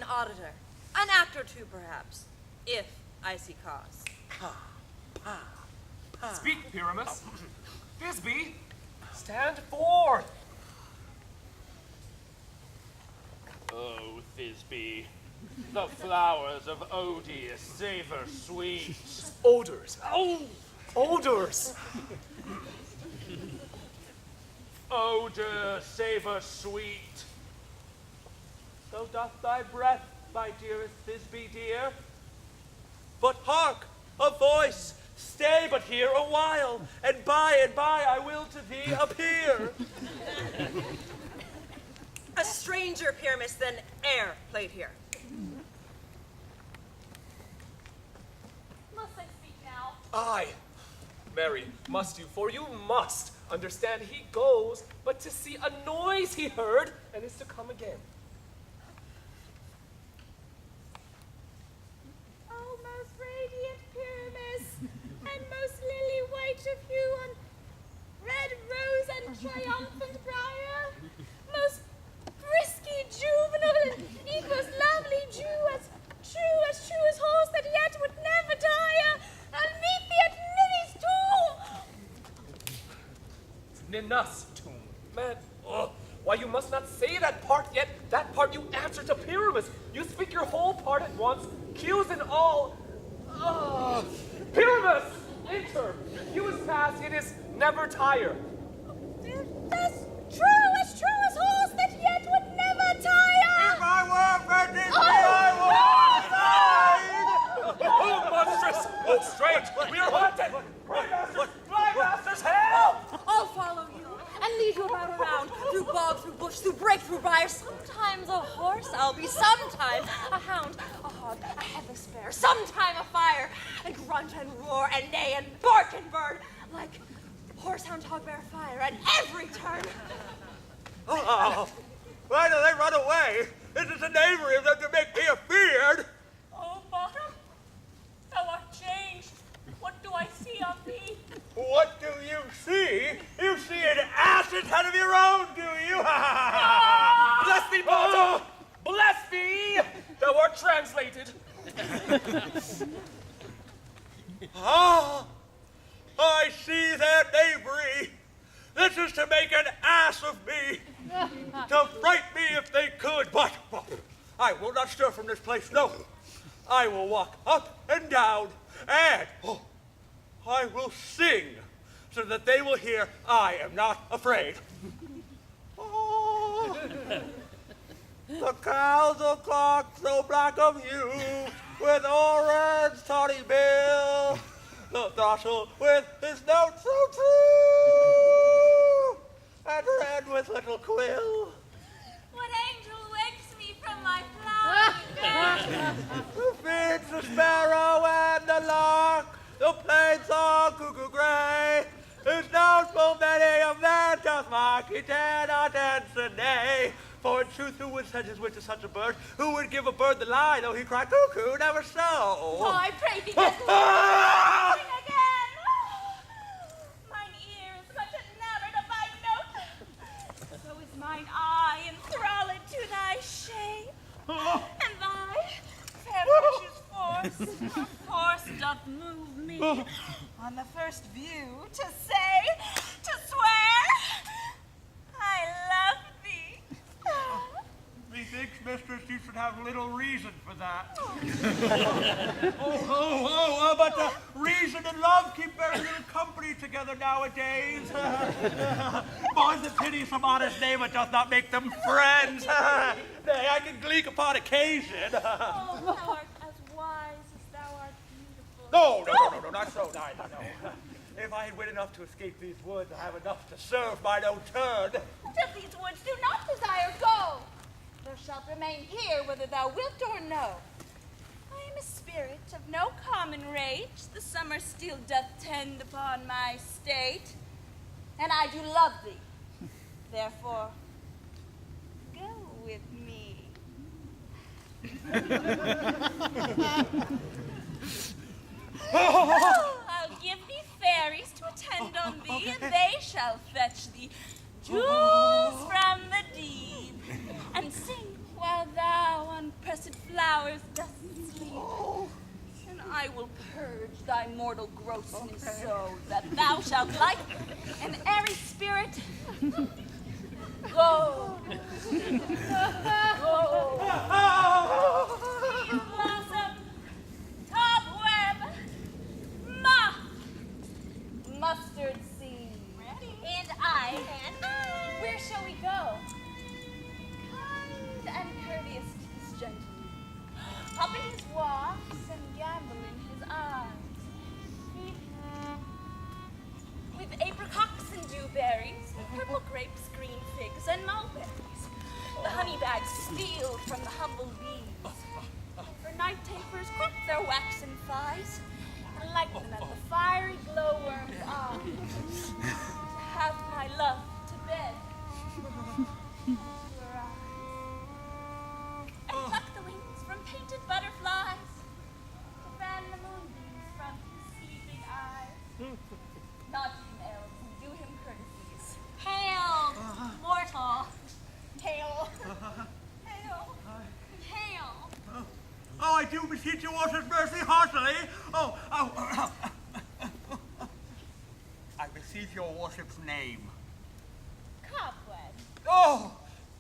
an auditor. An act or two, perhaps, if I see cause. Speak, Pyramus. Thisbe, stand forth. Oh, Thisbe, the flowers of Odious savor sweet. Odors. Oh, odors. Odor savor sweet. So doth thy breath, my dearest Thisbe dear. But hark, a voice! Stay but here a while, and by I will to thee appear. A stranger, Pyramus, than air played here. Must I speak now? Aye, Mary, must you, for you must understand he goes but to see a noise he heard and is to come again. Oh, most radiant Pyramus, and most lily white of hue on red rose and triumphant briar, most frisky juvenile and equals lovely Jew, as true as horse that yet would never tire, I'll meet thee at Ninny's tomb. Ninna's tomb. Man, why you must not say that part yet. That part you answer to Pyramus. You speak your whole part at once, cues and all. Pyramus, enter. You is past, it is never tire. As true as horse that yet would never tire. If I were virgin, I Oh, monstrous! Oh, strange! We are haunted! Fly masters, help! I'll follow you and lead you about around, through bog, through bush, through brake, through briar. Sometimes a horse I'll be, sometimes a hound, a hog, a headless bear, sometime a fire, and grunt and roar and neigh and bark and bird, like horse, hound, hog, bear, fire, at every turn. Oh, why do they run away? This is the knavery of them to make me afeard. Oh, Bottom, thou art changed. What do I see on thee? What do you see? You see an ass's head of your own, do you? Bless thee, Bottom! Bless thee! Thou art translated. Ah, I see their knavery. This is to make an ass of me, to fright me if they could, but I will not stir from this place, no. I will walk up and down, and I will sing, so that they will hear I am not afraid. Oh, the cows will clock so black of hue, with orange tawny bill, the throstle with his note so true, and red with little quill. What angel wakes me from my flowering bed? Who feeds the sparrow and the lark, the plain song cuckoo gray, whose notes full many of man doth mark, he dare not answer nay. For in truth, who would send his wit to such a bird? Who would give a bird the lie, though he cry cuckoo, never so? Oh, I pray thee, get sing again. Mine ear is much enamored of thy note. So is mine eye enthralled to thy shape. And thy fair precious force doth move me on the first view to say, to swear, I love thee. Methinks, mistress, you should have little reason for that. But reason and love keep very little company together nowadays. Boys that pity some honest neighbor doth not make them friends. Nay, I can gleek upon occasion. Oh, thou art as wise as thou art beautiful. No, not so, no. If I had wit enough to escape these woods, I have enough to serve mine own turn. To these woods do not desire go. Thou shalt remain here whether thou wilt or no. I am a spirit of no common rate. The summer still doth tend upon my state, and I do love thee. Therefore, go with me. I'll give thee fairies to attend on thee, and they shall fetch thee jewels from the deep, and sing while thou on pressed hours dost sleep. And I will purge thy mortal grossness so that thou shalt like an airy spirit. Go. Go. Blossom, cobweb, moth, mustard seed. And I. Where shall we go? Kind and courteous to this gentleman. Hop in his walks and gamble in his eyes. With apricots and dewberries, purple grapes, green figs, and mulberries. The honey bags steal from the humble bees. And for night tapers, crack their waxen thighs, and light them at the fiery glowworm's eyes. To have my love to bed. Your eyes. And pluck the wings from painted butterflies. To fan the moonbeams from his sleeping eyes. Nod to him, elves, and do him courtesies. Hail, mortal. Hail. Hail. Hail. Oh, I do beseech your worship's mercy heartily. I beseech your worship's name. Cobweb. Oh,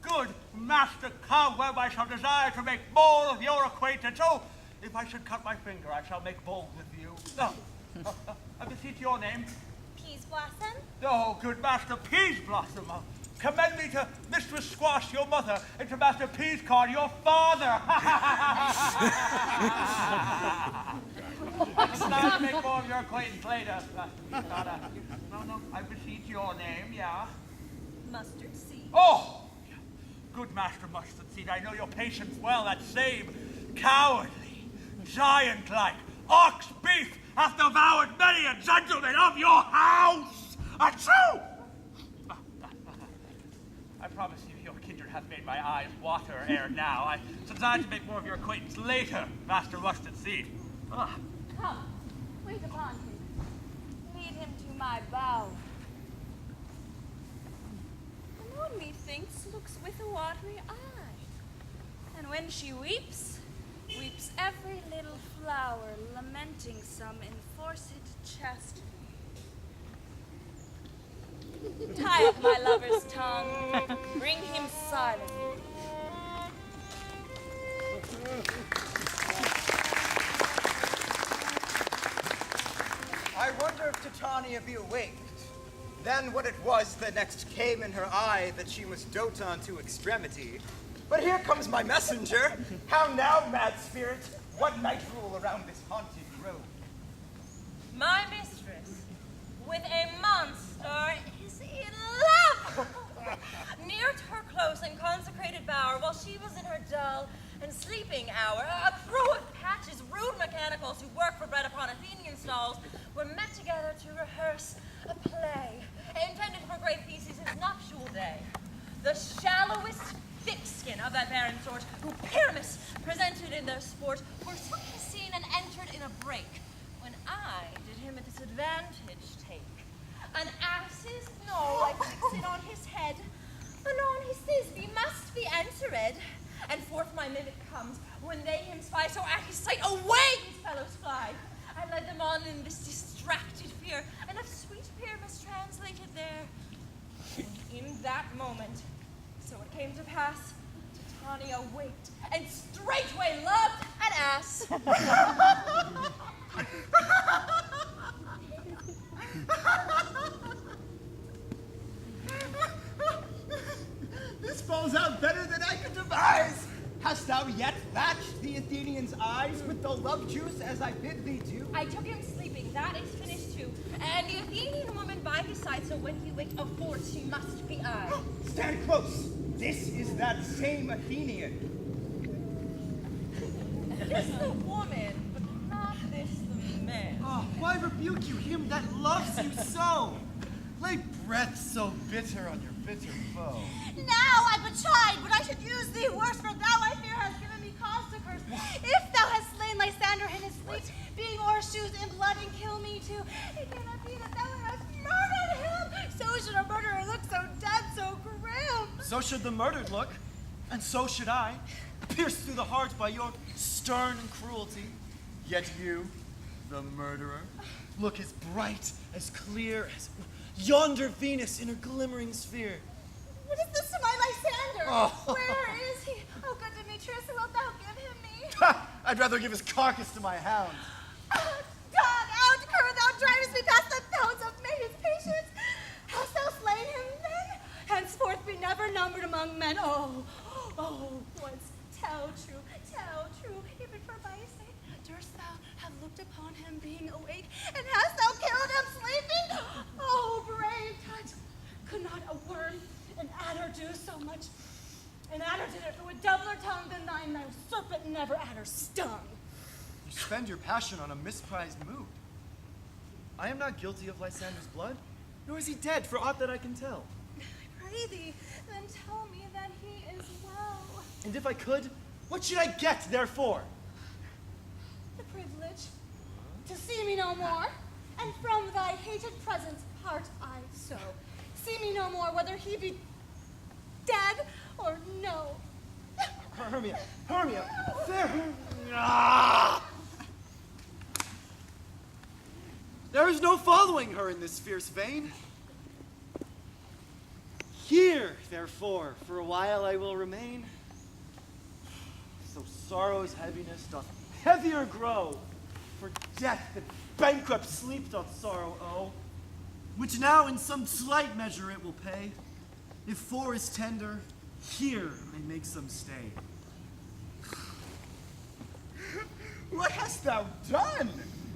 good Master Cobweb, I shall desire to make bold of your acquaintance. Oh, if I should cut my finger, I shall make bold with you. I beseech your name. Peas Blossom. Oh, good Master Peas Blossom, commend me to Mistress Squash, your mother, and to Master Peascod, your father. It's nice to make more of your acquaintance later, Master Peascod. No, I beseech your name, yeah. Mustard seed. Oh, good Master Mustard Seed, I know your patience well. That same cowardly, giant-like ox beef hath devoured many a gentleman of your house. Achoo! I promise you, your kindred hath made my eyes water ere now. I desire to make more of your acquaintance later, Master Mustard Seed. Come, wait upon him. Lead him to my bower. The moon, methinks, looks with a watery eye. And when she weeps, weeps every little flower, lamenting some enforced chastity. Tie up my lover's tongue, bring him silently. I wonder if Titania be awaked. Then what it was that next came in her eye that she must dote on to extremity. But here comes my messenger. How now, mad spirit? What night rule around this haunted grove? My mistress, with a monster, is in love. Near to her close and consecrated bower, while she was in her dull and sleeping hour, a crew of patches, rude mechanicals who work for bread upon Athenian stalls, were met together to rehearse a play intended for great Theseus' nuptial day. The shallowest thick-skin of that barren sort, who Pyramus presented in their sport, forsook the scene and entered in a break, when I did him a disadvantage take. An ass's knoll I fix it on his head, anon his Thisbe must be answered, and forth my mimic comes, when they him spy, so at his sight away his fellows fly. I led them on in this distracted fear, and of sweet Pyramus translated there. And in that moment, so it came to pass, Titania waked, and straightway loved an ass. This falls out better than I could devise. Hast thou yet latched the Athenians' eyes with the love juice as I bid thee do? I took him sleeping, that is finished too, and the Athenian woman by his side, so when he waked, of force she must be I. Stand close. This is that same Athenian. This the woman, but not this the man. Oh, why rebuke you him that loves you so? Lay breath so bitter on your bitter foe. Now I but tried, but I should use thee worse, for thou, I fear, hast given me cause to curse. If thou hast slain Lysander in his sleep, being o'ershoes in blood, and kill me too, it cannot be that thou hast murdered him. So should a murderer look so dead, so grim. So should the murdered look, and so should I. pierced through the heart by your stern and cruelty. Yet you, the murderer, look as bright, as clear as yonder Venus in her glimmering sphere. What is this to my Lysander? Oh. Where is he? Oh, good Demetrius, wilt thou give him me? Ha! I'd rather give his carcass to my hound. Dog, out, cur, thou drivest me past the bounds of maiden's patience. Hast thou slain him then? Henceforth be never numbered among men. Oh, once tell true, even for thy sake. Durst thou have looked upon him being awake, and hast thou killed him sleeping? Oh, brave touch, could not a worm, an adder do so much? An adder did it with doubler tongue than thine, thou serpent never adder stung. You spend your passion on a misprized mood. I am not guilty of Lysander's blood, nor is he dead, for aught that I can tell. I pray thee, then tell me that he is well. And if I could, what should I get, therefore? The privilege to see me no more, and from thy hated presence part I so. See me no more, whether he be dead or no. Hermia, fair Hermia. There is no following her in this fierce vein. Here, therefore, for a while I will remain. So sorrow's heaviness doth heavier grow, for death that bankrupt sleep doth sorrow owe, which now in some slight measure it will pay. If 4 is tender, here I make some stay. What hast thou done?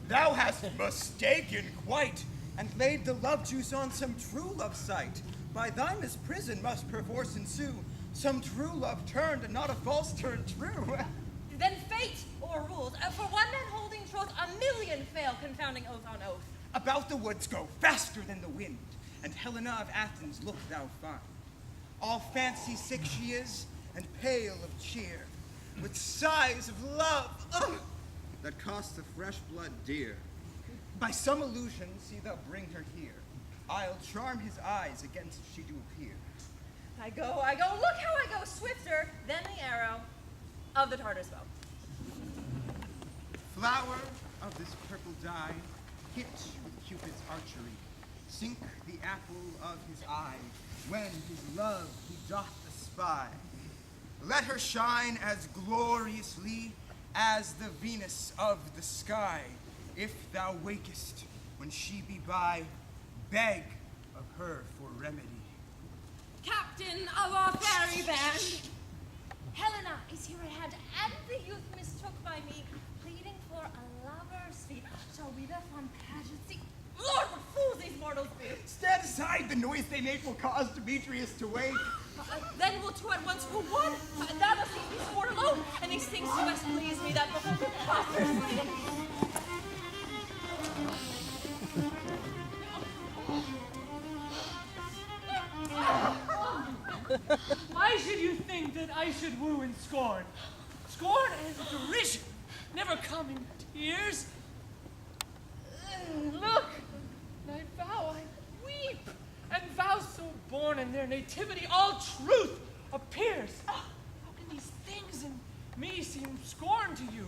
Thou hast mistaken quite, and laid the love juice on some true love sight. By thy misprison must perforce ensue some true love turned, and not a false turn true. Then fate o'errules. For one man holding troth, a million fail, confounding oath on oath. About the woods go faster than the wind, and Helena of Athens look thou fine. All fancy sick she is, and pale of cheer, with sighs of love, that cost the fresh blood dear. By some illusion see thou bring her here. I'll charm his eyes against she do appear. I go, look how I go, swifter than the arrow of the Tartar's bow. Flower of this purple dye, hit with Cupid's archery, sink the apple of his eye, when his love he doth espy. Let her shine as gloriously as the Venus of the sky. If thou wakest when she be by, beg of her for remedy. Captain of our fairy band, Helena is here at hand, and the youth mistook by me, pleading for a lover's fee. Shall we therefrom pageancy? Lord, what fools these mortals be! Stand aside, the noise they make will cause Demetrius to wake. Then we'll two at once for one. Thou dost leave me sport alone, and these things do best please me that behold the prosperously. Why should you think that I should woo in scorn? Scorn and derision never come in tears. Look, I vow I weep, and vows so born in their nativity all truth appears. How can these things in me seem scorn to you,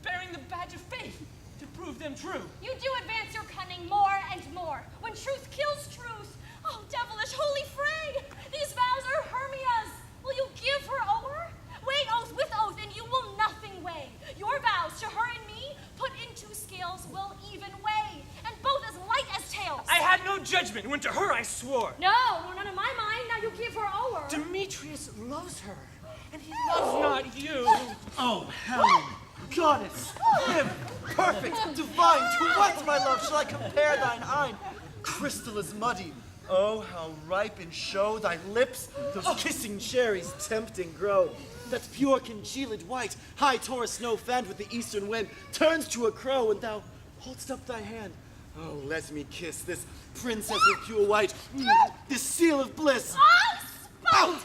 bearing the badge of faith to prove them true? You do advance your cunning more and more, when truth kills truth. Oh, devilish holy fray! These vows are Hermia's. Will you give her o'er? Weigh oath with oath, and you will nothing weigh. Your vows to her and me, put into scales, will even weigh, and both as light as tails. I had no judgment when to her I swore. No, none of my mind. Now you give her o'er. Demetrius loves her, and he loves not you. Oh, Helen, goddess, nymph, perfect, divine, to what, my love, shall I compare thine eyne? Crystal is muddy. Oh, how ripe in show thy lips, those kissing cherries tempting grow. That pure congealed white, high Taurus snow fanned with the eastern wind, turns to a crow, and thou holdst up thy hand. Oh, let me kiss this princess of pure white, this seal of bliss. Spite!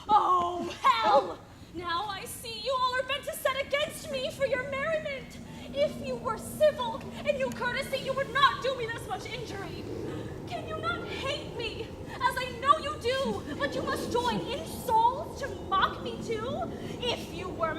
Oh, hell! Now I see you all are bent to set against me for your merriment. If you were civil and you courtesy, you would not do me this much injury. Can you not hate me, as I know you do, but you must join in souls to mock me too? If you were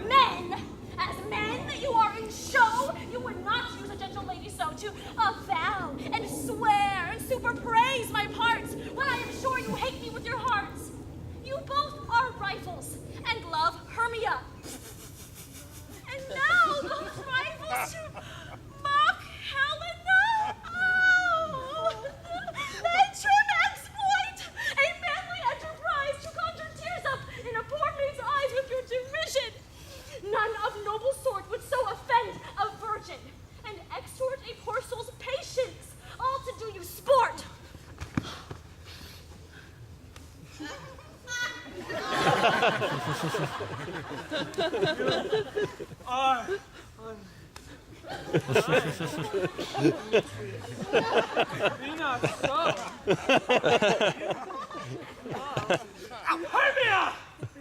of noble sort would so offend a virgin, and extort a poor soul's patience, all to do you sport? Be not so. Hermia!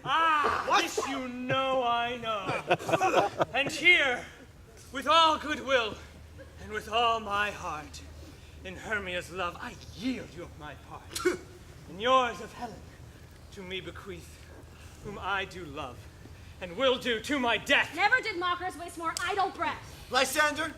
Ah, this you know I know. And here, with all goodwill, and with all my heart, in Hermia's love, I yield you my part. And yours of Helen, to me bequeath, whom I do love, and will do to my death. Never did mockers waste more idle breath. Lysander,